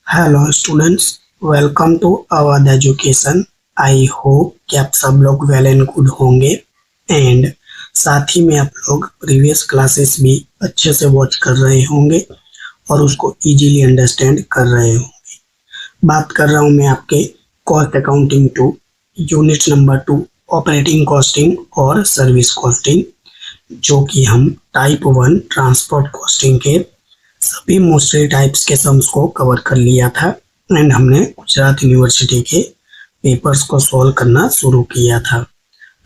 Hello students, welcome to Awadh education. I hope कि आप सब लोग वेल एंड गुड होंगे एंड साथ ही में आप लोग प्रीवियस क्लासेस भी अच्छे से वॉच कर रहे होंगे और उसको इजीली अंडरस्टैंड कर रहे होंगे। बात कर रहा हूँ मैं आपके cost accounting two unit number 2 operating costing और सर्विस कॉस्टिंग, जो कि हम टाइप 1 ट्रांसपोर्ट कॉस्टिंग के सभी मोस्टली टाइप्स के सम्स को कवर कर लिया था एंड हमने गुजरात यूनिवर्सिटी के पेपर्स को सॉल्व करना शुरू किया था।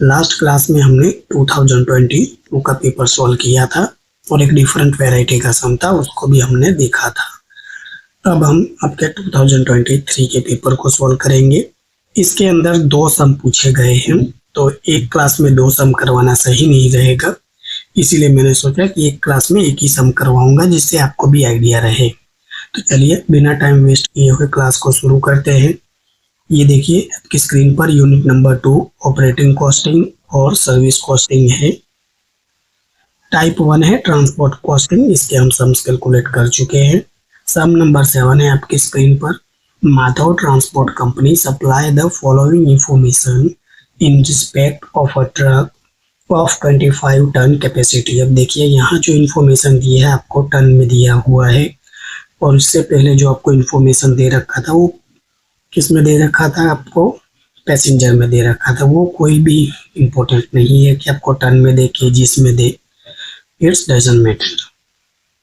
लास्ट क्लास में हमने 2022 का पेपर सॉल्व किया था और एक डिफरेंट वैरायटी का सम था, उसको भी हमने देखा था। अब हम आपके 2023 के पेपर को सॉल्व करेंगे। इसके अंदर दो सम पूछे गए हैं, तो एक क्लास में दो सम करवाना सही नहीं रहेगा, इसीलिए मैंने सोचा कि एक क्लास में एक ही सम करवाऊंगा जिससे आपको भी आइडिया रहे। तो चलिए बिना टाइम वेस्ट किए हुए क्लास को शुरू करते हैं। ये देखिए आपकी screen per unit number 2 operating costing और सर्विस कॉस्टिंग है। टाइप 1 है ट्रांसपोर्ट कॉस्टिंग, इसके हम सम्स कैलकुलेट कर चुके हैं। सम नंबर 7 है आपकी स्क्रीन पर। Madhav transport company supply the following information in respect of a truck of 25 ton capacity. अब देखिए यहाँ जो इन्फॉर्मेशन दी है आपको टन में दिया हुआ है और इससे पहले जो आपको इन्फॉर्मेशन दे रखा था वो किस में दे रखा था, आपको पैसेंजर में दे रखा था। वो कोई भी इम्पोर्टेंट नहीं है कि आपको टन में दे केजीस में दे, it's doesn't matter.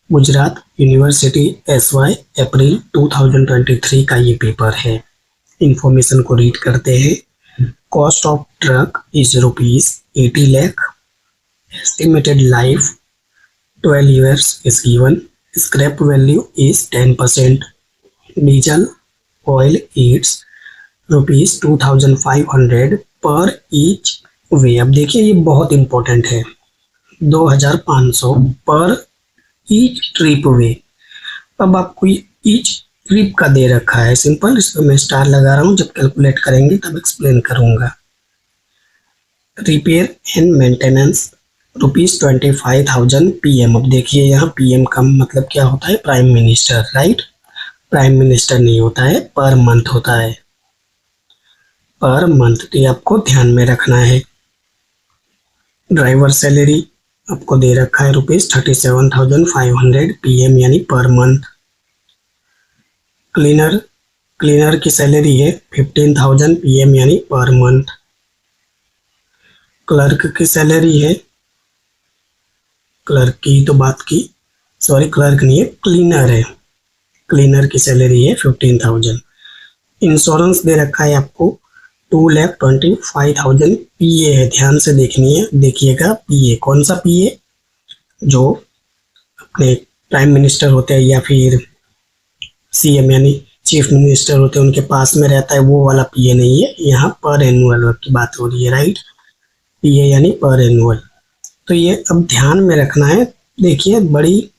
Gujarat university SY April 2023 का ये पेपर है। इन्फॉर्मेशन को रीड करते हैं। Cost of truck is rupees 80 lakh. Estimated life 12 years is given. Scrap value is 10%. Diesel oil is rupees 2500 per each way। अब देखिए ये बहुत इंपॉर्टेंट है, 2500 पर ईच ट्रिप वे। अब आपको ईच ट्रिप का दे रखा है सिंपल, इसमें मैं स्टार लगा रहा हूँ, जब कैलकुलेट करेंगे तब एक्सप्लेन करूंगा। Repair and maintenance ₹25,000 PM। अब देखिए यहाँ PM का मतलब क्या होता है, prime minister, right. Prime minister नहीं होता है, पर मंथ होता है, पर मंथ। तो ये आपको ध्यान में रखना है। ड्राइवर सैलरी आपको दे रखा है ₹37,500 PM यानी पर मंथ। क्लीनर की सैलरी है 15,000 PM यानी पर मंथ। क्लर्क की सैलरी है, क्लर्क की तो बात की, सॉरी क्लर्क नहीं है, क्लीनर है। क्लीनर की सैलरी है 15,000। इंश्योरेंस दे रखा है आपको 2,25,000 PA है, ध्यान से देखनी है, देखिएगा PA कौन सा PA, जो अपने प्राइम मिनिस्टर होते हैं या फिर CM यानी चीफ मिनिस्टर होते हैं उनके पास में रहता है, वो वाला PA नहीं है। यहाँ पर एनुअल की बात हो रही है, राइट। PA यानी पर एनुअल। तो ये अब ध्यान में रखना है। देखिए बड़ी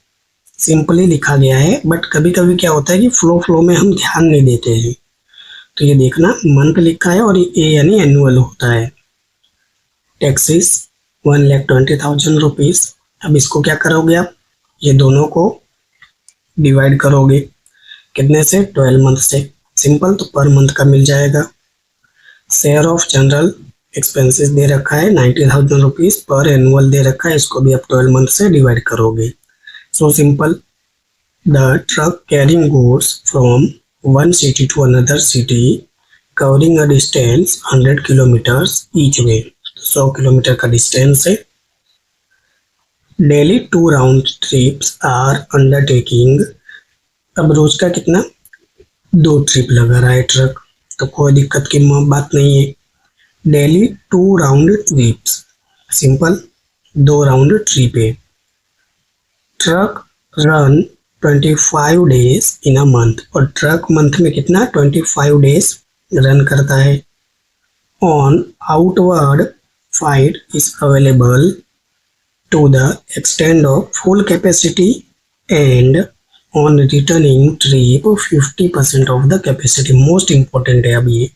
सिंपली लिखा गया है, बट कभी कभी क्या होता है कि फ्लो में हम ध्यान नहीं देते हैं। तो ये देखना मंथ लिखा है और ये यानी एनुअल होता है। Taxes 1,20,000 rupees. अब इसको क्या करोगे आप, ये दोनों को डिवाइड करोगे कितने से, 12 मंथ से। सिंपल, तो पर मंथ का मिल जाएगा। शेयर ऑफ जनरल एक्सपेंसेस दे रखा है 90,000 रुपीज, पर एनुअल दे रखा है, इसको भी आप 12 मंथ से डिवाइड करोगे। So simple, the truck carrying goods from one city to another city covering a distance 100 kilometers each way। 100 kilometre का डिस्टेंस है। Daily 2 round trips are undertaking. अब रोज का कितना, 2 ट्रिप लगा रहा है ट्रक, तो कोई दिक्कत की बात नहीं है। Daily 2 round trips, simple 2 round trip है। Truck run 25 days in a month, और ट्रक मंथ में कितना, 25 डेज रन करता है। On outward flight is available to the extend of full capacity and on returning trip 50% of the capacity. Most important है अब ये,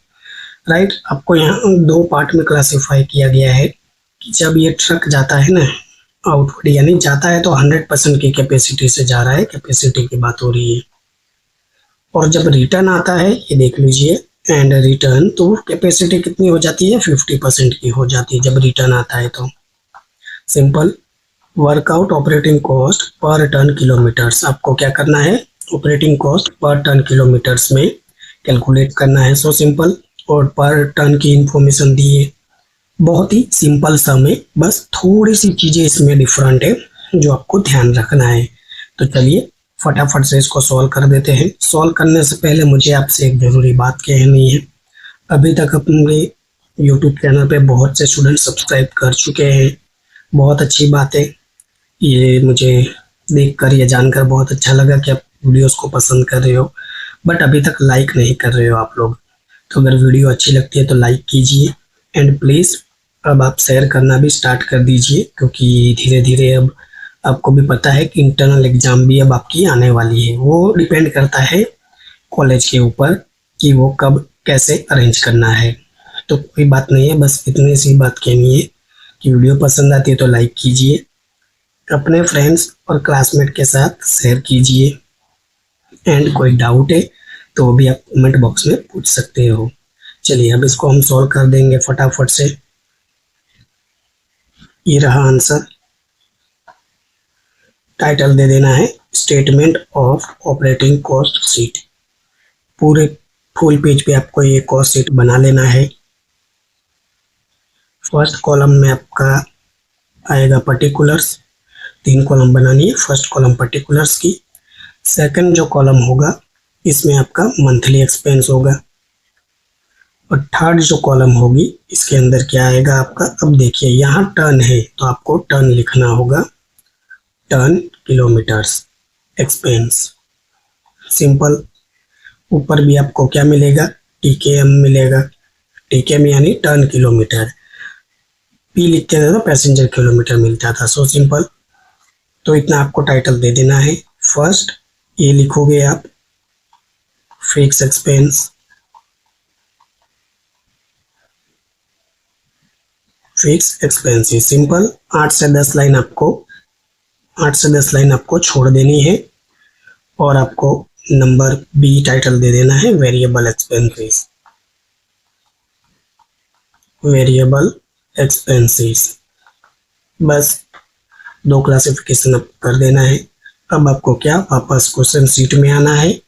right. आपको यहाँ 2 पार्ट में क्लासिफाई किया गया है कि जब ये ट्रक जाता है ना आउटवर्ड, यानी जाता है तो 100% की कैपेसिटी से जा रहा है, कैपेसिटी की बात हो रही है। और जब रिटर्न आता है ये देख लीजिए, एंड रिटर्न, तो कैपेसिटी कितनी हो जाती है, 50% की हो जाती है जब रिटर्न आता है। तो simple, work out operating cost per ton kilometres, आपको क्या करना है, operating cost per ton kilometres में कैलकुलेट करना है। सो सिंपल, और पर टन की इंफॉर्मेशन दी है, बहुत ही सिंपल सम है, बस थोड़ी सी चीजें इसमें डिफरेंट है जो आपको ध्यान रखना है। तो चलिए फटाफट से इसको सॉल्व कर देते हैं। सॉल्व करने से पहले मुझे आपसे एक जरूरी बात कहनी है। अभी तक अपने यूट्यूब चैनल पे बहुत से स्टूडेंट सब्सक्राइब कर चुके हैं, बहुत अच्छी बात है। ये मुझे देखकर, ये जानकर बहुत अच्छा लगा कि आप वीडियोस को पसंद कर रहे हो, बट अभी तक लाइक नहीं कर रहे हो आप लोग। तो अगर वीडियो अच्छी लगती है तो लाइक कीजिए, एंड प्लीज़ अब आप शेयर करना भी स्टार्ट कर दीजिए, क्योंकि धीरे धीरे अब आपको भी पता है कि इंटरनल एग्जाम भी अब आपकी आने वाली है। वो डिपेंड करता है कॉलेज के ऊपर कि वो कब कैसे अरेंज करना है। तो कोई बात नहीं है, बस इतनी सी बात कहनी है कि वीडियो पसंद आती है तो लाइक कीजिए, अपने फ्रेंड्स और क्लासमेट के साथ शेयर कीजिए, एंड कोई डाउट है तो वो भी आप कमेंट बॉक्स में पूछ सकते हो। चलिए अब इसको हम सॉल्व कर देंगे फटाफट से। ये रहा आंसर। टाइटल दे देना है statement of operating cost sheet. पूरे फुल पेज पे आपको ये कॉस्ट शीट बना लेना है। फर्स्ट कॉलम में आपका आएगा पर्टिकुलर्स, 3 कॉलम बनानी है। फर्स्ट कॉलम पर्टिकुलर्स की, सेकंड जो कॉलम होगा इसमें आपका मंथली एक्सपेंस होगा, और थर्ड जो कॉलम होगी इसके अंदर क्या आएगा आपका, अब देखिए यहाँ टन है तो आपको टन लिखना होगा, टन किलोमीटर्स एक्सपेंस। सिंपल, ऊपर भी आपको क्या मिलेगा, टीकेएम मिलेगा। टीकेएम यानी टन किलोमीटर, पी लिखते थे तो पैसेंजर किलोमीटर मिलता था। सो सिंपल, तो इतना आपको टाइटल दे देना है। फर्स्ट ये लिखोगे आप fix expense, fix expenses. Simple, 8 से 10 लाइन आपको छोड़ देनी है, और आपको नंबर बी टाइटल दे देना है वेरिएबल एक्सपेंसेस, वेरिएबल एक्सपेंसेस। बस 2 क्लासिफिकेशन आप कर देना है। अब आपको क्या, वापस क्वेश्चन शीट में आना है,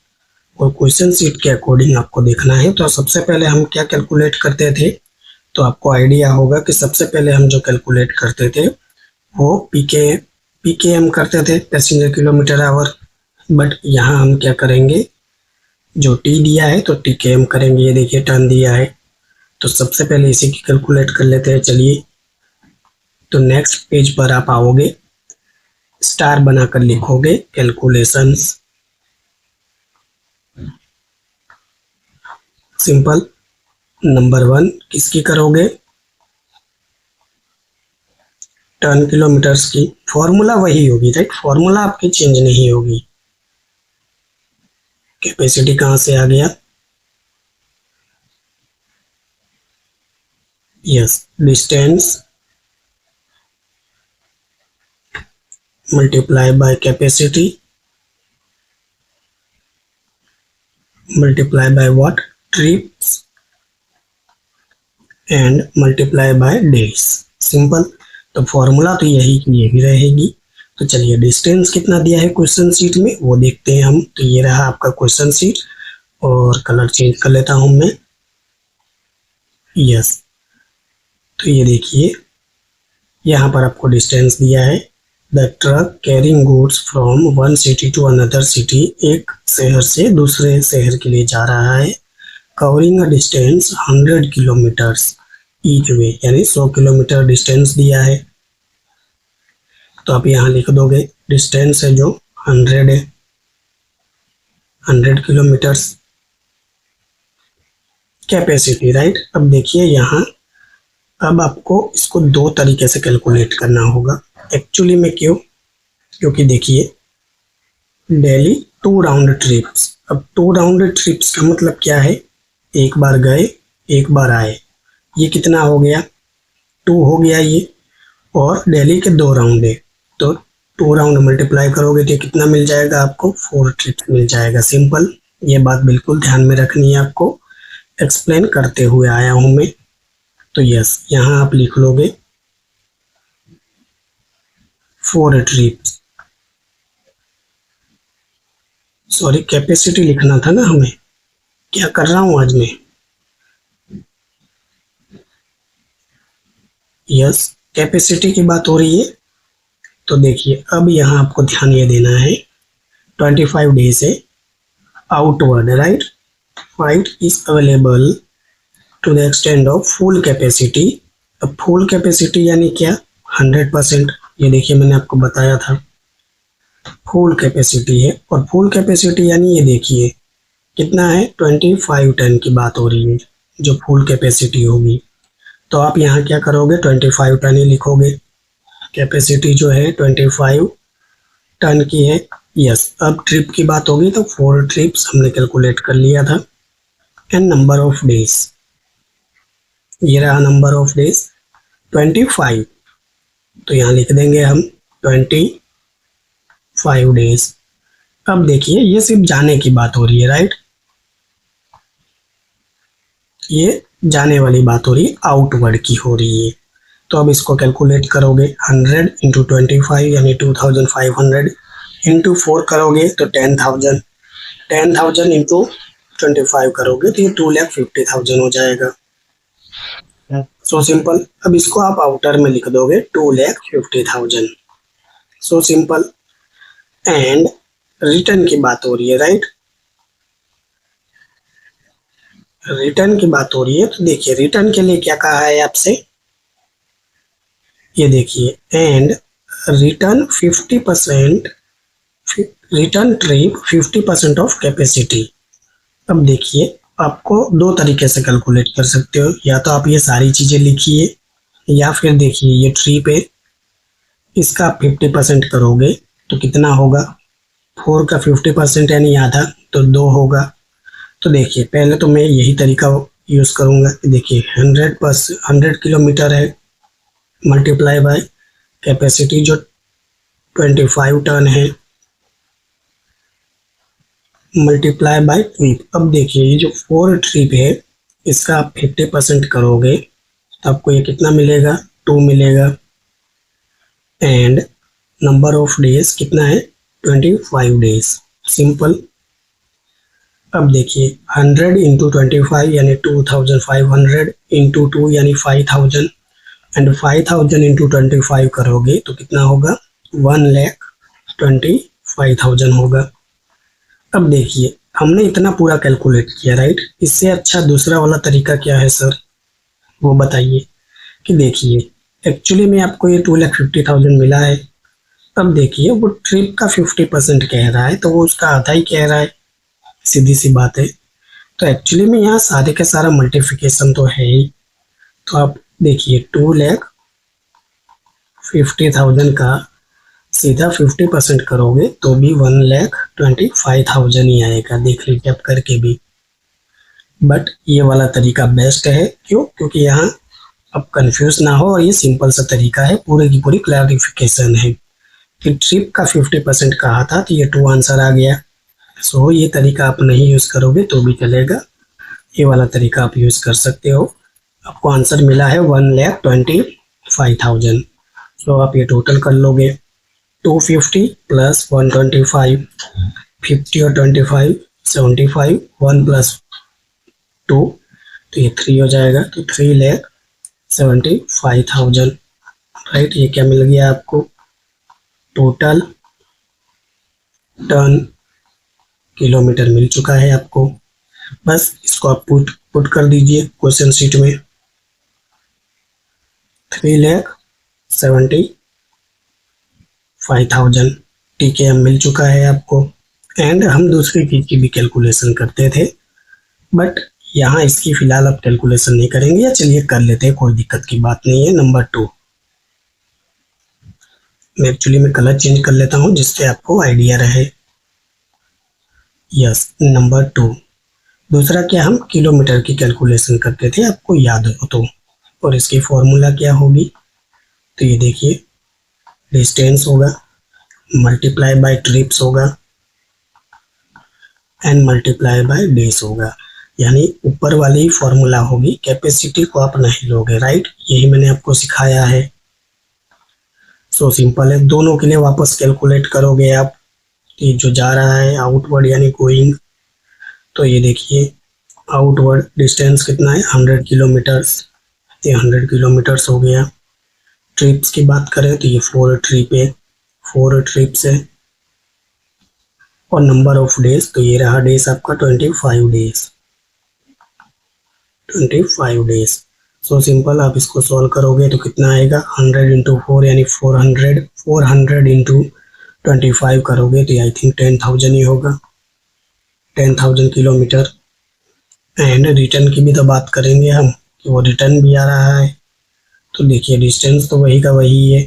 और क्वेश्चन शीट के अकॉर्डिंग आपको देखना है। तो सबसे पहले हम क्या कैलकुलेट करते थे, तो आपको आइडिया होगा कि सबसे पहले हम जो कैलकुलेट करते थे वो पीकेएम करते थे, पैसेंजर किलोमीटर आवर। बट यहाँ हम क्या करेंगे, जो टी दिया है तो टीकेएम करेंगे। ये देखिए टन दिया है, तो सबसे पहले इसी की कैलकुलेट कर लेते हैं। चलिए, तो नेक्स्ट पेज पर आप आओगे, स्टार बनाकर लिखोगे कैलकुलेशंस। सिंपल, नंबर 1 किसकी करोगे, टन किलोमीटर्स की। फॉर्मूला वही होगी, राइट, फॉर्मूला आपकी चेंज नहीं होगी। कैपेसिटी कहाँ से आ गया, yes, distance multiply by capacity multiply by what, trips, and multiply by days. Simple, तो फॉर्मूला तो यही रहेगी। तो चलिए, डिस्टेंस कितना दिया है क्वेश्चन शीट में वो देखते हैं हम। तो ये रहा आपका क्वेश्चन शीट, और कलर चेंज कर लेता हूं मैं, यस। तो ये देखिए यहाँ पर आपको डिस्टेंस दिया है, the truck carrying goods from one city to another city, एक शहर से दूसरे शहर के लिए जा रहा है, covering a distance 100 kilometres each way, यानी 100 किलोमीटर डिस्टेंस दिया है। तो आप यहाँ लिख दोगे डिस्टेंस है जो 100 है, 100 किलोमीटर्स। Capacity, right. अब देखिए यहाँ, अब आपको इसको 2 तरीके से कैलकुलेट करना होगा एक्चुअली में। क्यों, क्योंकि देखिए डेली 2 राउंड ट्रिप्स। अब 2 राउंड ट्रिप्स का मतलब क्या है, एक बार गए एक बार आए, ये कितना हो गया, 2 हो गया ये, और डेली के 2 राउंड है, तो 2 राउंड मल्टीप्लाई करोगे तो कितना मिल जाएगा आपको, 4 ट्रिप्स मिल जाएगा। सिंपल, ये बात बिल्कुल ध्यान में रखनी है आपको, एक्सप्लेन करते हुए आया हूं मैं। तो यस, यहाँ आप लिख लोगे 4 ट्रिप्स, सॉरी कैपेसिटी लिखना था ना हमें, क्या कर रहा हूँ आज मैं। यस, कैपेसिटी की बात हो रही है। तो देखिए अब यहाँ आपको ध्यान ये देना है, 25 डेज है outward, right. Flight is available to the extend of full capacity. अब फुल कैपेसिटी यानी क्या, 100%। ये देखिए मैंने आपको बताया था फुल कैपेसिटी है, और फुल कैपेसिटी यानी ये देखिए कितना है, 25 टन की बात हो रही है जो फुल कैपेसिटी होगी। तो आप यहाँ क्या करोगे, 25 टन ही लिखोगे। कैपेसिटी जो है 25 टन की है। यस, अब ट्रिप की बात होगी तो 4 ट्रिप्स हमने कैलकुलेट कर लिया था। एंड नंबर ऑफ डेज, ये रहा नंबर ऑफ डेज 25। तो यहाँ लिख देंगे हम 25 डेज। अब देखिए ये सिर्फ जाने की बात हो रही है, राइट, ये जाने वाली बात हो रही है, आउटवर्ड की हो रही है। तो अब इसको कैलकुलेट करोगे, 100 इंटू 25 यानी 2500 इंटू 4 करोगे तो 10,000, 10,000 इंटू 25 करोगे तो ये 2,50,000 हो जाएगा। सो सिंपल। अब इसको आप आउटर में लिख दोगे 2,50,000, सो सिंपल। एंड रिटर्न की बात हो रही है, राइट, रिटर्न की बात हो रही है। तो देखिए रिटर्न के लिए क्या कहा है आपसे, ये देखिए, and return 50%, return trip 50% of capacity. अब देखिए आपको दो तरीके से कैलकुलेट कर सकते हो, या तो आप ये सारी चीजें लिखिए, या फिर देखिए ये ट्रिप है, इसका आप 50% करोगे तो कितना होगा, 4 का 50% यानी आधा, तो 2 होगा। तो देखिए पहले तो मैं यही तरीका यूज करूंगा। देखिए 100 किलोमीटर है, मल्टीप्लाई बाय कैपेसिटी जो 25 टन है, मल्टीप्लाई बाय ट्रिप। अब देखिए ये जो 4 ट्रिप है इसका आप 50% करोगे तो आपको ये कितना मिलेगा, 2 मिलेगा। एंड नंबर ऑफ डेज कितना है, 25 डेज, सिंपल। अब देखिए 100 इंटू 25 यानी 2500 इंटू 2 यानी 5000, एंड 5000 इंटू 25 करोगे तो कितना होगा, 1,25,000 होगा। अब देखिए हमने इतना पूरा कैलकुलेट किया, राइट। इससे अच्छा दूसरा वाला तरीका क्या है सर, वो बताइए। कि देखिए एक्चुअली में आपको ये 2,50,000 मिला है। अब देखिए वो ट्रिप का 50% कह रहा है तो वो उसका आधा ही कह रहा है, सीधी सी बात है। तो एक्चुअली में यहाँ सारे का सारा मल्टीप्लिकेशन तो है ही। तो आप देखिए 2,50,000 का सीधा 50% करोगे तो भी 1,25,000 ही आएगा, देख लीजिए आप करके भी। बट ये वाला तरीका बेस्ट है, क्यों, क्योंकि यहाँ अब कंफ्यूज ना हो, और ये सिंपल सा तरीका है, पूरी की पूरी क्लैरिफिकेशन है कि ट्रिप का 50% कहा था तो ये 2 आंसर आ गया। सो ये तरीका आप नहीं यूज करोगे तो भी चलेगा, ये वाला तरीका आप यूज कर सकते हो। आपको आंसर मिला है 1,25,000। सो आप ये टोटल कर लोगे, 250 प्लस 125, 50 और 25 75, 1 प्लस 2 तो ये 3 हो जाएगा, तो 3,75,000, राइट। ये क्या मिल गया आपको, टोटल टन किलोमीटर मिल चुका है आपको। बस इसको आप पुट कर दीजिए क्वेश्चन शीट में, 3,75,000 TKM मिल चुका है आपको। एंड हम दूसरी चीज की भी कैलकुलेशन करते थे, बट यहाँ इसकी फिलहाल आप कैलकुलेशन नहीं करेंगे, या चलिए कर लेते हैं, कोई दिक्कत की बात नहीं है। नंबर 2, मैं एक्चुअली में कलर चेंज कर लेता हूँ जिससे आपको आइडिया रहे। यस, नंबर 2, दूसरा क्या, हम किलोमीटर की कैलकुलेशन करते थे, आपको याद हो तो। और इसकी फॉर्मूला क्या होगी, तो ये देखिए डिस्टेंस होगा मल्टीप्लाई बाय ट्रिप्स होगा, एन मल्टीप्लाई बाय डेज होगा, यानी ऊपर वाली ही फॉर्मूला होगी, कैपेसिटी को आप नहीं लोगे, राइट। यही मैंने आपको सिखाया है। सो सिंपल है, दोनों के लिए वापस कैलकुलेट करोगे आप। ये जो जा रहा है आउटवर्ड यानी गोइंग, तो ये देखिए आउटवर्ड डिस्टेंस कितना है 100 किलोमीटर्स, ये 100 किलोमीटर्स हो गया। ट्रिप्स की बात करें तो ये 4 ट्रिप है, 4 ट्रिप्स है। और नंबर ऑफ डेज, तो ये रहा डेज आपका 25 डेज, 25 डेज। सो सिंपल, आप इसको सॉल्व करोगे तो कितना आएगा 100 इंटू 4 यानी 400, 400 इंटू 25 करोगे तो आई थिंक 10,000 ही होगा, 10,000 किलोमीटर। एंड रिटर्न की भी तो बात करेंगे हम कि वो रिटर्न भी आ रहा है, तो देखिए डिस्टेंस तो वही का वही है,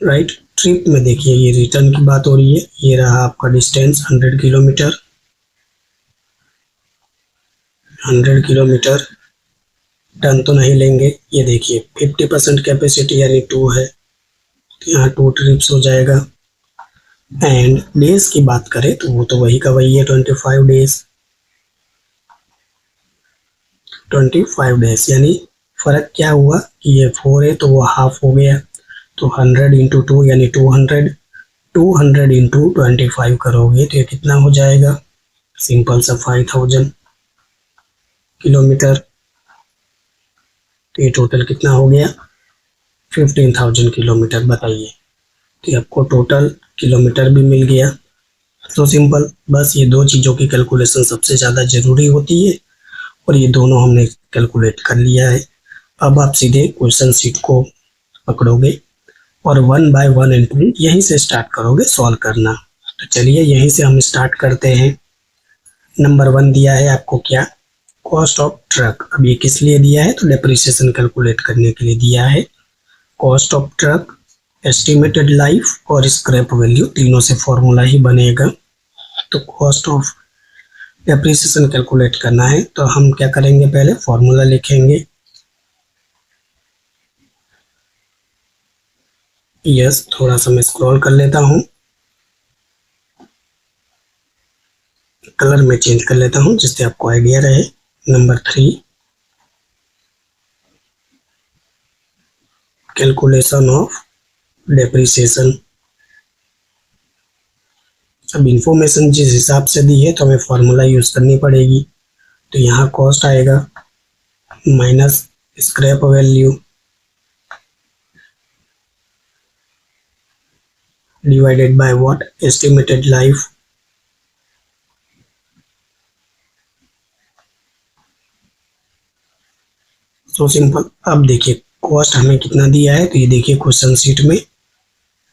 राइट। ट्रिप में देखिए ये रिटर्न की बात हो रही है, ये रहा आपका डिस्टेंस 100 किलोमीटर, 100 किलोमीटर। टन तो नहीं लेंगे, ये देखिए 50% कैपेसिटी यानी 2 है, तो यहाँ 2 ट्रिप्स हो जाएगा। एंड डेज की बात करें तो वो तो वही का वही है, 25 डेज, 25 डेज। यानी फर्क क्या हुआ कि ये 4 है तो वो हाफ हो गया, तो 100 इंटू 2 यानी 200, 200 इंटू 25 करोगे तो ये कितना हो जाएगा, सिंपल सा 5000 किलोमीटर। तो ये टोटल कितना हो गया 15,000 किलोमीटर, बताइए। तो आपको टोटल किलोमीटर भी मिल गया। तो सिंपल, बस ये दो चीज़ों की कैलकुलेशन सबसे ज़्यादा ज़रूरी होती है, और ये दोनों हमने कैलकुलेट कर लिया है। अब आप सीधे क्वेश्चन शीट को पकड़ोगे और 1 बाय 1 एंट्री यहीं से स्टार्ट करोगे सॉल्व करना। तो चलिए यहीं से हम स्टार्ट करते हैं। नंबर 1 दिया है आपको क्या, कॉस्ट ऑफ ट्रक। अब ये किस लिए दिया है, तो डेप्रिसिएशन कैलकुलेट करने के लिए दिया है। Cost of truck, estimated life और स्क्रैप वैल्यू, तीनों से फॉर्मूला ही बनेगा। तो कॉस्ट ऑफ डेप्रिसिएशन कैलकुलेट करना है तो हम क्या करेंगे, पहले फॉर्मूला लिखेंगे। यस, थोड़ा सा मैं स्क्रॉल कर लेता हूँ, कलर में चेंज कर लेता हूँ जिससे आपको आइडिया रहे। Number 3, calculation of depreciation. अब इंफॉर्मेशन जिस हिसाब से दी है तो हमें फॉर्मूला यूज करनी पड़ेगी। तो यहाँ कॉस्ट आएगा minus scrap value divided by what, estimated life. तो सिंपल, अब देखिए कॉस्ट हमें कितना दिया है, तो ये देखिए क्वेश्चन शीट में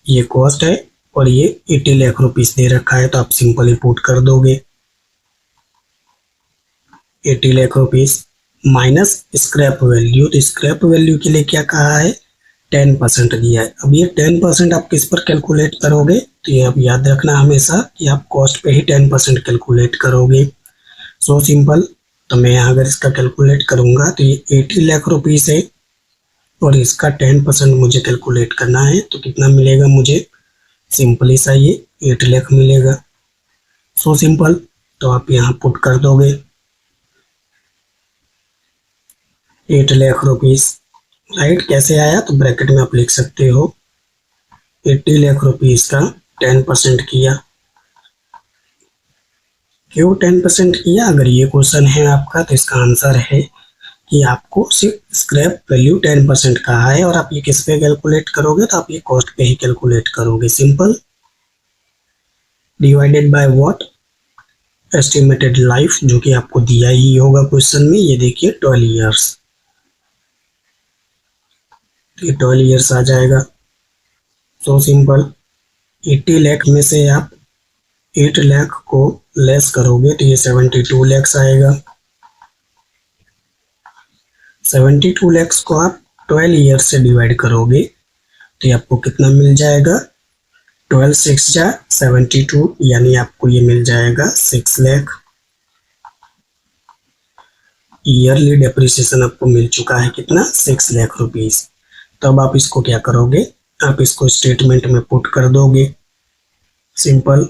ये कॉस्ट है और ये 80 लाख रुपीस दे रखा है, तो आप सिंपली पुट कर दोगे 80 lakh rupees minus scrap value. तो स्क्रैप वैल्यू के लिए क्या कहा है, 10% दिया है। अब ये 10% आप किस पर कैलकुलेट करोगे, तो ये आप याद रखना हमेशा कि आप कॉस्ट पे ही 10% कैलकुलेट करोगे। सो सिंपल, तो मैं यहाँ अगर इसका कैलकुलेट करूँगा तो ये 80 लाख रुपीस है और इसका 10% मुझे कैलकुलेट करना है, तो कितना मिलेगा मुझे, सिंपली सा ये 8 लाख मिलेगा। सो सिंपल, तो आप यहाँ पुट कर दोगे 8 लाख रुपीस, राइट। कैसे आया, तो ब्रैकेट में आप लिख सकते हो 80 लाख रुपीस का 10% किया। क्यों 10% किया, अगर ये क्वेश्चन है आपका तो इसका आंसर है कि आपको सिर्फ स्क्रैप वैल्यू 10% कहा है और आप ये किस पे कैलकुलेट करोगे, तो आप ये कॉस्ट पे ही कैलकुलेट करोगे। Simple, divided by what, estimated life, जो कि आपको दिया ही होगा क्वेश्चन में, ये देखिए 12 ईयर्स, तो ये 12 ईयर्स आ जाएगा। सो सिंपल, 80 लाख में से आप 8 लाख को लेस करोगे तो ये 72 लाख आएगा। 72 लाख को आप 12 ईयर से डिवाइड करोगे तो ये आपको कितना मिल जाएगा, 12 6 जा 72, यानी आपको ये मिल जाएगा 6 लाख। ईयरली डेप्रिसिएशन आपको मिल चुका है कितना, 6 लाख रुपीस। तो अब आप इसको क्या करोगे, आप इसको स्टेटमेंट में पुट कर दोगे। सिंपल,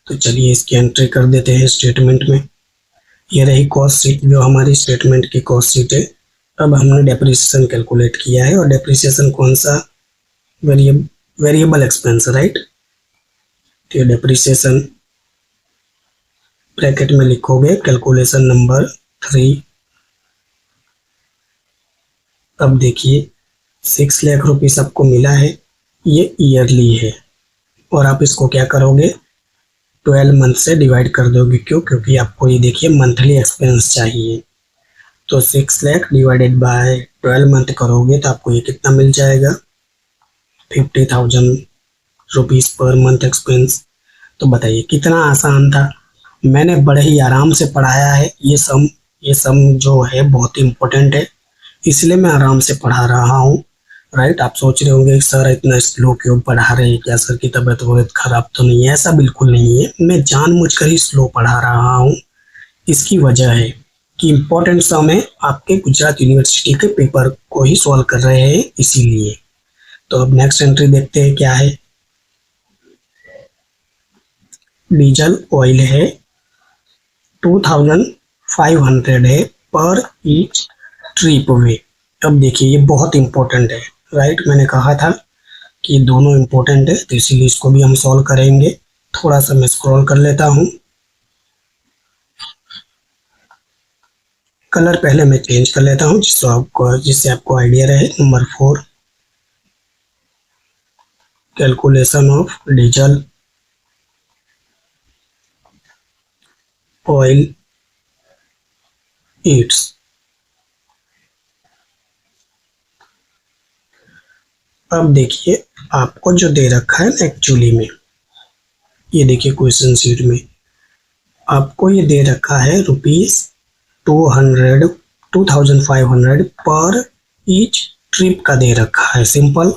तो चलिए इसकी एंट्री कर देते हैं स्टेटमेंट में। ये रही कॉस्ट शीट, जो हमारी स्टेटमेंट की कॉस्ट शीट है। अब हमने डेप्रिसिएशन कैलकुलेट किया है, और डेप्रिसिएशन कौन सा, वेरिएबल एक्सपेंस, राइट। तो ये डेप्रिसिएशन ब्रैकेट में लिखोगे कैलकुलेशन नंबर 3। अब देखिए 6 लाख रुपीस आपको मिला है, ये ईयरली है, और आप इसको क्या करोगे 12 मंथ से डिवाइड कर दोगे। क्यों? क्योंकि आपको ये देखिए मंथली एक्सपेंस चाहिए। तो 6 लाख डिवाइडेड बाय 12 मंथ करोगे तो आपको ये कितना मिल जाएगा, 50,000 रुपीज़ पर मंथ एक्सपेंस। तो बताइए कितना आसान था, मैंने बड़े ही आराम से पढ़ाया है। ये सम जो है बहुत ही इम्पोर्टेंट है, इसलिए मैं आराम से पढ़ा रहा हूँ, राइट। आप सोच रहे होंगे सर इतना स्लो क्यों पढ़ा रहे हैं, क्या सर की तबीयत वबीयत खराब तो नहीं है? ऐसा बिल्कुल नहीं है, मैं जानबूझकर ही स्लो पढ़ा रहा हूँ। इसकी वजह है कि इम्पोर्टेंट सम है, आपके गुजरात यूनिवर्सिटी के पेपर को ही सॉल्व कर रहे हैं, इसीलिए। तो अब नेक्स्ट एंट्री देखते हैं क्या है। डीजल ऑयल है 2500 है पर ईच ट्रिप वे। अब देखिए ये बहुत इंपॉर्टेंट है, राइट। मैंने कहा था कि दोनों इंपॉर्टेंट है, तो इसीलिए इसको भी हम सॉल्व करेंगे। थोड़ा सा मैं स्क्रॉल कर लेता हूँ, कलर पहले मैं चेंज कर लेता हूँ जिससे आपको आइडिया रहे। Number 4, calculation of diesel oil Yeats. अब देखिए आपको जो दे रखा है ना, एक्चुअली में ये देखिए क्वेश्चन शीट में आपको ये दे रखा है ₹2500 पर ईच ट्रिप का दे रखा है, सिंपल।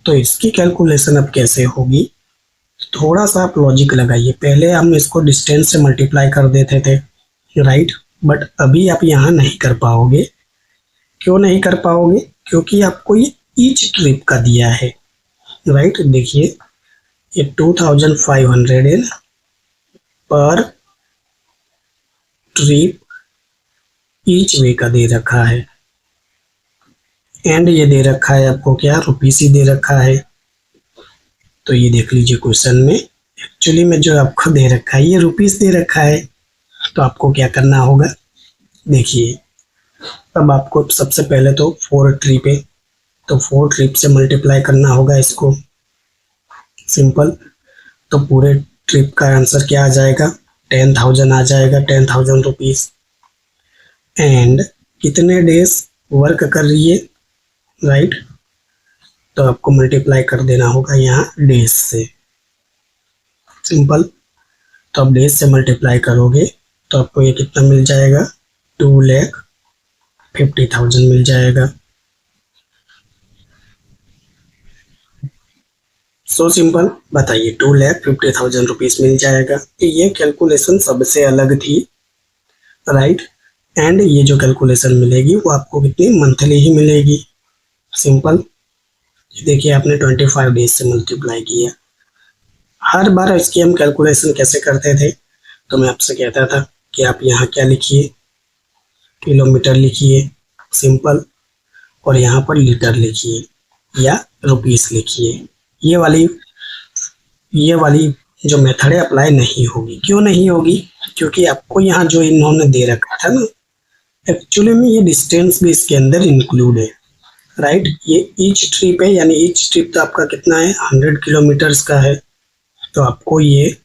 तो इसकी कैलकुलेशन अब कैसे होगी, थोड़ा सा आप लॉजिक लगाइए। पहले हम इसको डिस्टेंस से मल्टीप्लाई कर देते थे, राइट, बट अभी आप यहाँ नहीं कर पाओगे। क्यों नहीं कर पाओगे? क्योंकि आपको ये ईच ट्रिप का दिया है, राइट। देखिए ये 2500 है पर ट्रिप ईच वे का दे रखा है, एंड ये दे रखा है आपको क्या, रुपीस ही दे रखा है। तो ये देख लीजिए क्वेश्चन में एक्चुअली में जो आपको दे रखा है ये रुपीस दे रखा है। तो आपको क्या करना होगा, देखिए अब आपको सबसे पहले तो 4 ट्रिप है, तो 4 ट्रिप से मल्टीप्लाई करना होगा इसको, सिंपल। तो पूरे ट्रिप का आंसर क्या आ जाएगा, 10,000 आ जाएगा, 10,000 रुपीस। एंड कितने डेज वर्क कर रही है, राइट। तो आपको मल्टीप्लाई कर देना होगा यहाँ डेज से, सिंपल। तो आप डेज से मल्टीप्लाई करोगे तो आपको ये कितना मिल जाएगा, 2,50,000 मिल जाएगा। सो सिंपल, बताइए 2,50,000 रुपीज मिल जाएगा। तो ये कैलकुलेशन सबसे अलग थी, राइट। एंड ये जो कैलकुलेशन मिलेगी वो आपको कितनी मंथली ही मिलेगी, सिंपल। देखिए आपने 25 डेज से मल्टीप्लाई किया। हर बार इसकी हम कैलकुलेशन कैसे करते थे, तो मैं आपसे कहता था कि आप यहाँ क्या लिखिए, किलोमीटर लिखिए, सिंपल, और यहाँ पर लीटर लिखिए या रुपीस लिखिए। ये वाली जो मेथड है अप्लाई नहीं होगी। क्यों नहीं होगी? क्योंकि आपको यहाँ जो इन्होंने दे रखा था ना, एक्चुअली में ये डिस्टेंस भी इसके अंदर इंक्लूड है, राइट। ये ईच ट्रिप है, यानी ईच ट्रिप तो आपका कितना है, 100 किलोमीटर्स का है। तो आपको ये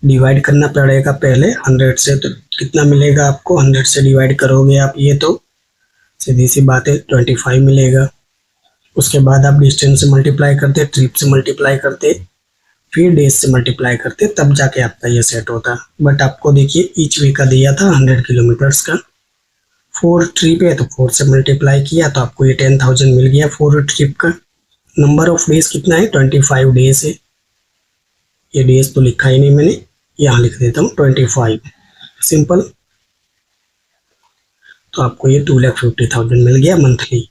डिवाइड करना पड़ेगा पहले 100 से। तो कितना मिलेगा आपको, 100 से डिवाइड करोगे आप ये तो सीधी सी बात है 25 मिलेगा। उसके बाद आप डिस्टेंस से मल्टीप्लाई करते, ट्रिप से मल्टीप्लाई करते, फिर डेज से मल्टीप्लाई करते, तब जाके आपका ये सेट होता। बट आपको देखिए ईच वे का दिया था 100 किलोमीटर्स का, 4 ट्रिप है तो 4 से मल्टीप्लाई किया तो आपको ये 10,000 मिल गया 4 ट्रिप का। नंबर ऑफ डेज कितना है, 25 डेज है। ये डेज तो लिखा ही नहीं मैंने, यहाँ लिख देता हूँ 25, सिंपल। तो आपको ये 2,50,000 मिल गया मंथली।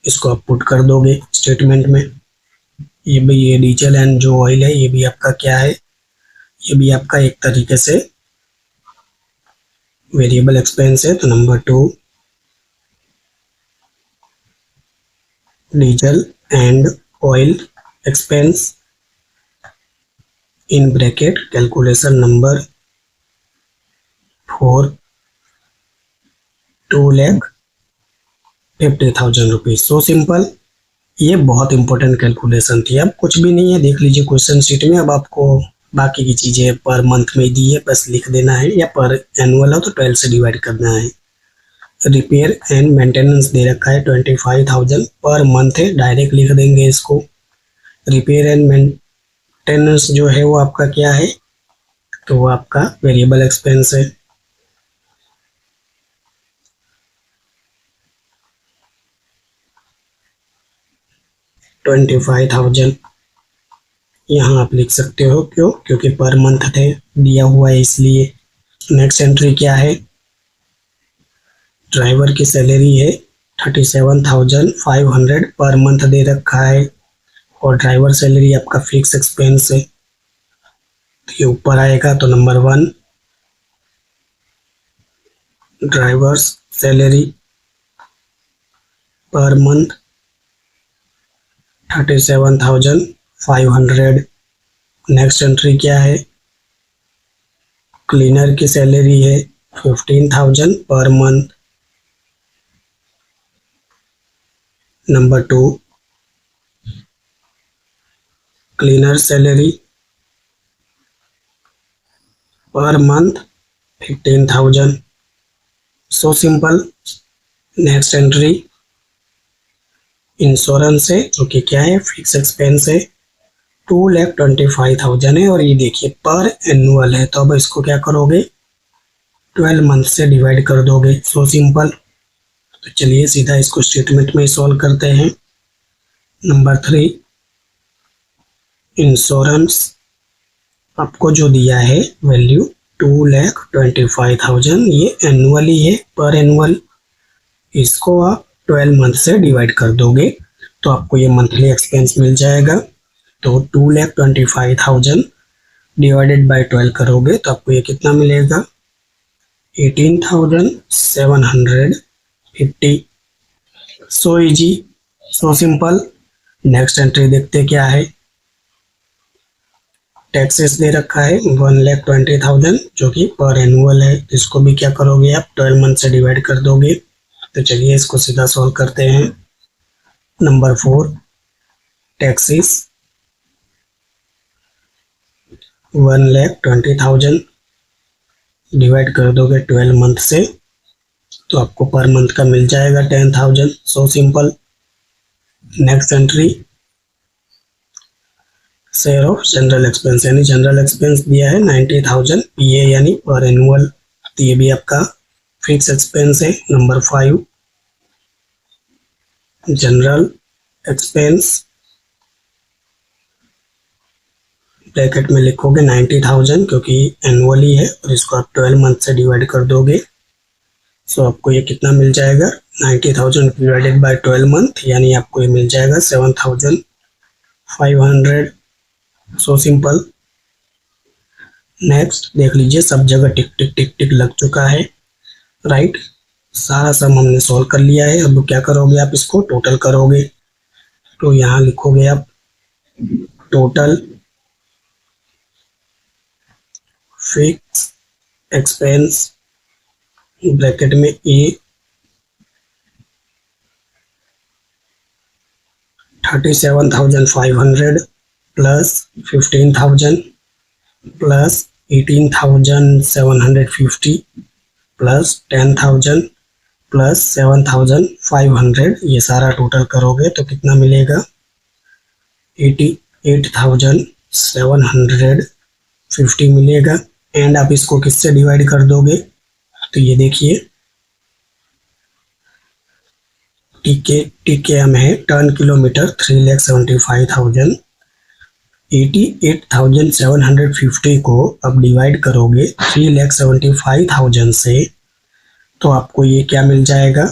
इसको आप पुट कर दोगे स्टेटमेंट में। ये भी ये डीजल एंड जो ऑयल है ये भी आपका क्या है, ये भी आपका एक तरीके से वेरिएबल एक्सपेंस है। तो number 2 diesel and oil expense in bracket calculation number 4 2,50,000 rupees. So simple. ये बहुत इंपॉर्टेंट कैलकुलेशन थी। अब कुछ भी नहीं है, देख लीजिए क्वेश्चन शीट में। अब आपको बाकी की चीजें पर मंथ में दी है, बस लिख देना है, या पर एनुअल हो तो 12 से डिवाइड करना है। रिपेयर एंड मेंटेनेंस दे रखा है 25,000 पर मंथ है, डायरेक्ट लिख देंगे इसको। रिपेयर एंड मेंटेनेंस जो है वो आपका क्या है, तो वो आपका वेरिएबल एक्सपेंस है। $25,000 यहाँ आप लिख सकते हो। क्यों? क्योंकि पर मंथ थे दिया हुआ है इसलिए। नेक्स्ट एंट्री क्या है, ड्राइवर की सैलरी है 37,500 पर मंथ दे रखा है, और ड्राइवर सैलरी आपका फिक्स एक्सपेंस है, तो ये ऊपर आएगा। तो number 1 drivers salary per month 37,500। Next entry क्या है, क्लीनर की सैलरी है 15,000 per month. Number 2 cleaner salary per month 15,000। So simple. Next entry insurance है, जो कि क्या है, फिक्स एक्सपेंस है, 2,25,000 है, और ये देखिए पर एनुअल है। तो अब इसको क्या करोगे, 12 मंथ से डिवाइड कर दोगे। So simple. तो चलिए सीधा इसको स्टेटमेंट में सॉल्व करते हैं। नंबर 3 इंश्योरेंस आपको जो दिया है वैल्यू 2,25,000, ये एनुअली है, पर एनुअल। इसको आप 12 मंथ से डिवाइड कर दोगे तो आपको ये मंथली एक्सपेंस मिल जाएगा। तो 2,25,000 डिवाइडेड बाय 12 करोगे तो आपको ये कितना मिलेगा, 18,750। So easy, so simple. Next entry देखते क्या है, टैक्सेस दे रखा है 1,20,000 जो कि पर एनुअल है। इसको भी क्या करोगे आप, 12 मंथ से डिवाइड कर दोगे। तो चलिए इसको सीधा सॉल्व करते हैं। नंबर 4 टैक्सेस 1,20,000 डिवाइड कर दोगे 12 मंथ से तो आपको पर मंथ का मिल जाएगा 10,000। So simple. Next entry share of general expense, यानी जनरल एक्सपेंस दिया है 90,000 पीए यानी पर एनुअल, तो ये भी आपका फिक्स एक्सपेंस है। नंबर 5 जनरल एक्सपेंस ब्रैकेट में लिखोगे 90,000 क्योंकि एनुअली है, और इसको आप 12 मंथ से डिवाइड कर दोगे। सो आपको ये कितना मिल जाएगा, 90,000 डिवाइडेड बाय 12 मंथ, यानी आपको ये मिल जाएगा 7,500। So simple. नेक्स्ट देख लीजिए, सब जगह टिक टिक टिक टिक लग चुका है, राइट। सारा सम हमने सॉल्व कर लिया है। अब क्या करोगे आप, इसको टोटल करोगे। तो यहाँ लिखोगे आप टोटल फिक्स एक्सपेंस ब्रैकेट में ए 37,500 प्लस 15,000 प्लस 18,750 प्लस 10,000 प्लस 7,500, ये सारा टोटल करोगे तो कितना मिलेगा, 88,750 मिलेगा। एंड आप इसको किससे डिवाइड कर दोगे, तो ये देखिए टीकेएम है टर्न किलोमीटर, 3,75,000, 88,750 को अब डिवाइड करोगे 3,75,000 से, तो आपको ये क्या मिल जाएगा,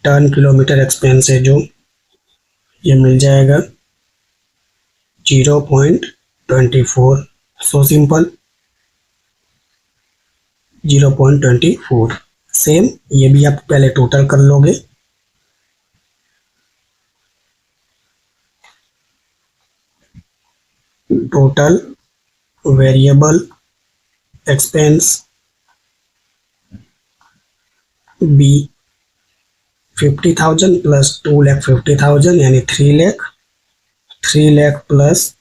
टर्न किलोमीटर एक्सपेंस है जो, ये मिल जाएगा 0.24। So simple 0.24। सेम ये भी आप पहले टोटल कर लोगे। Total variable expense be 50,000 plus 2,50,000 यानी 3,00,000, 3,00,000 प्लस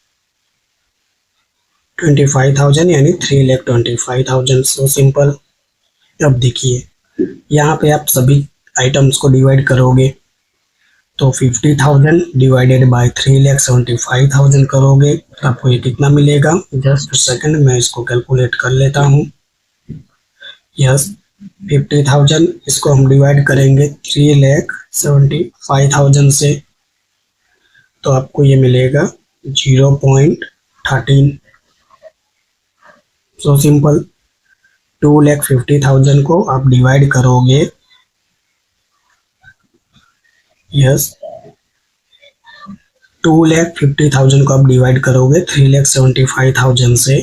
25,000 यानी 3,25,000। So simple. अब देखिए यहाँ पे आप सभी आइटम्स को डिवाइड करोगे तो 50,000 डिवाइडेड बाय 3,75,000 करोगे तो आपको ये कितना मिलेगा। जस्ट सेकंड मैं इसको कैलकुलेट कर लेता हूँ। यस 50,000 इसको हम डिवाइड करेंगे 3,75,000 से तो आपको ये मिलेगा 0.13। सो सिंपल 2,50,000 को आप डिवाइड करोगे। यस 2,50,000 को आप डिवाइड करोगे 3,75,000 से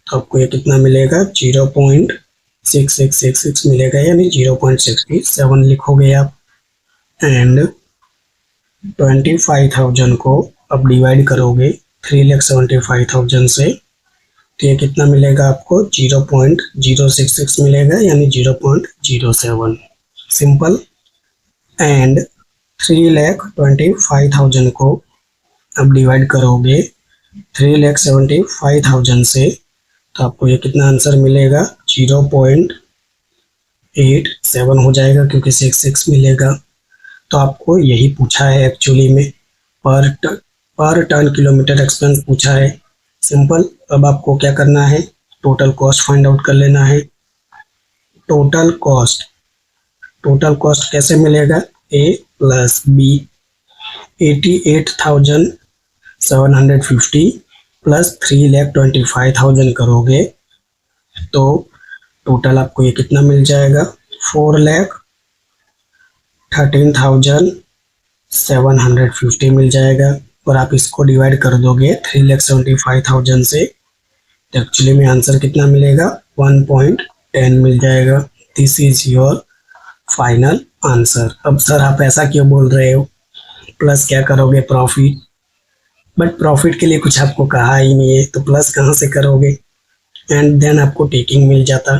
तो आपको ये कितना मिलेगा 0.6666 मिलेगा यानी 0.67 लिखोगे आप। एंड 25,000 को आप डिवाइड करोगे 3,75,000 से तो ये कितना मिलेगा आपको 0.066 मिलेगा यानी 0.07। सिंपल। एंड 3,25,000 को आप डिवाइड करोगे 3,75,000 से तो आपको ये कितना आंसर मिलेगा 0.87 हो जाएगा क्योंकि 66 मिलेगा। तो आपको यही पूछा है एक्चुअली में, पर टन किलोमीटर एक्सपेंस पूछा है। सिंपल। अब आपको क्या करना है, टोटल कॉस्ट फाइंड आउट कर लेना है। टोटल कॉस्ट कैसे मिलेगा, ए प्लस बी 88,750 प्लस 3,25,000 करोगे तो टोटल आपको ये कितना मिल जाएगा 4,13,750 मिल जाएगा। और आप इसको डिवाइड कर दोगे 3,75,000 से तो एक्चुअली में आंसर कितना मिलेगा 1.10 मिल जाएगा। This is your final answer. अब सर आप ऐसा क्यों बोल रहे हो, प्लस क्या करोगे प्रॉफिट, बट प्रॉफिट के लिए कुछ आपको कहा ही नहीं है तो प्लस कहाँ से करोगे। एंड देन आपको टेकिंग मिल जाता,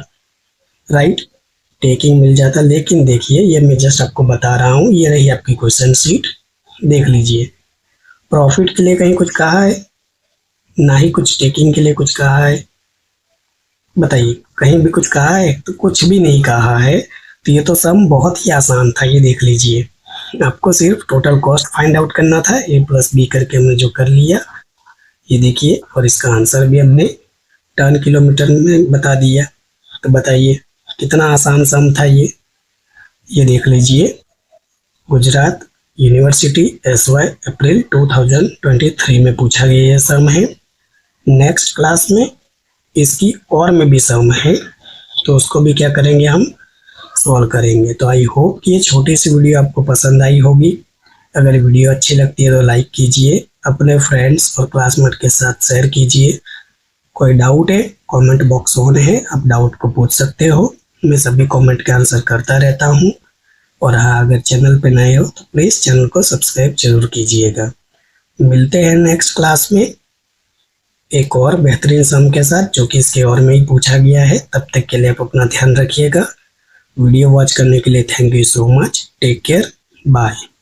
राइट, टेकिंग मिल जाता। लेकिन देखिए ये मैं जस्ट आपको बता रहा हूँ, ये रही आपकी क्वेश्चन शीट, देख लीजिए। प्रॉफिट के लिए कहीं कुछ कहा है, ना ही कुछ टेकिंग के लिए कुछ कहा है। बताइए कहीं भी कुछ कहा है, तो कुछ भी नहीं कहा है। तो ये तो सम बहुत ही आसान था, ये देख लीजिए। आपको सिर्फ टोटल कॉस्ट फाइंड आउट करना था, ए प्लस बी करके हमने जो कर लिया ये देखिए, और इसका आंसर भी हमने टन किलोमीटर में बता दिया। तो बताइए कितना आसान सम था ये देख लीजिए। गुजरात यूनिवर्सिटी SY अप्रैल 2023 में पूछा गया ये सम है। नेक्स्ट क्लास में इसकी और में भी सम है तो उसको भी क्या करेंगे, हम सॉल्व करेंगे। तो आई होप कि ये छोटी सी वीडियो आपको पसंद आई होगी। अगर वीडियो अच्छी लगती है तो लाइक कीजिए, अपने फ्रेंड्स और क्लासमेट के साथ शेयर कीजिए। कोई डाउट है कमेंट बॉक्स ऑन है, आप डाउट को पूछ सकते हो, मैं सभी कमेंट के आंसर करता रहता हूँ। और हाँ, अगर चैनल पे नए हो तो प्लीज़ चैनल को सब्सक्राइब जरूर कीजिएगा। मिलते हैं नेक्स्ट क्लास में एक और बेहतरीन सम के साथ जो कि इसके और में ही पूछा गया है। तब तक के लिए आप अपना ध्यान रखिएगा। वीडियो वॉच करने के लिए thank you so much. Take care, bye.